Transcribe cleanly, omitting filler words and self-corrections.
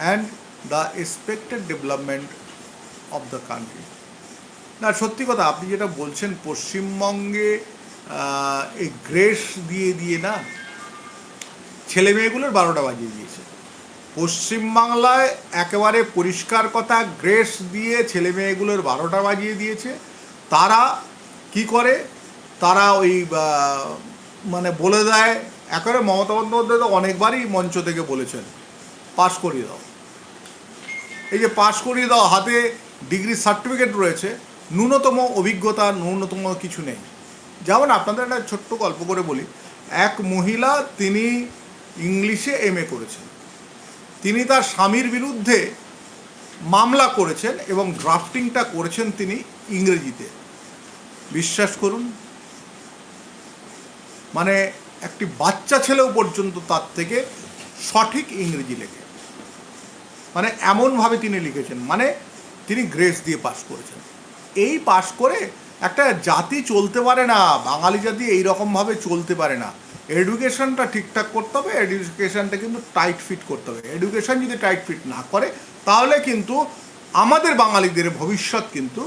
And the expected development of the country. না, সত্যি কথা, আপনি যেটা বলছেন পশ্চিমবঙ্গে এই গ্রেস দিয়ে দিয়ে না ছেলে মেয়েগুলোর 12টা বাজিয়ে দিয়েছে। পশ্চিমবাংলায় একেবারে পরিষ্কার কথা, গ্রেস দিয়ে ছেলে মেয়েগুলোর 12টা বাজিয়ে দিয়েছে। তারা কি করে, তারা ওই মানে বলে দেয়, একেবারে মমতা বন্দ্যোপাধ্যায় তো অনেকবারই মঞ্চ থেকে বলেছেন পাস করিয়ে দাও। এই যে পাস করিয়ে দাও, হাতে ডিগ্রি সার্টিফিকেট রয়েছে, ন্যূনতম অভিজ্ঞতা ন্যূনতম কিছু নেই। যেমন আপনাদের একটা ছোট্ট গল্প করে বলি, এক মহিলা, তিনি ইংলিশে MA করেছেন, তিনি তার স্বামীর বিরুদ্ধে মামলা করেছেন এবং ড্রাফটিংটা করেছেন তিনি ইংরেজিতে। বিশ্বাস করুন, মানে একটি বাচ্চা ছেলেও পর্যন্ত তার থেকে সঠিক ইংরেজি লেখে, মানে এমনভাবে তিনি লিখেছেন, মানে তিনি গ্রেস দিয়ে পাস করেছেন। এই পাস করে একটা জাতি চলতে পারে না, বাঙালি জাতি এইরকমভাবে চলতে পারে না। এডুকেশনটা ঠিকঠাক করতে হবে, এডুকেশনটা কিন্তু টাইট ফিট করতে হবে। এডুকেশন যদি টাইট ফিট না করে তাহলে কিন্তু আমাদের বাঙালিদের ভবিষ্যৎ কিন্তু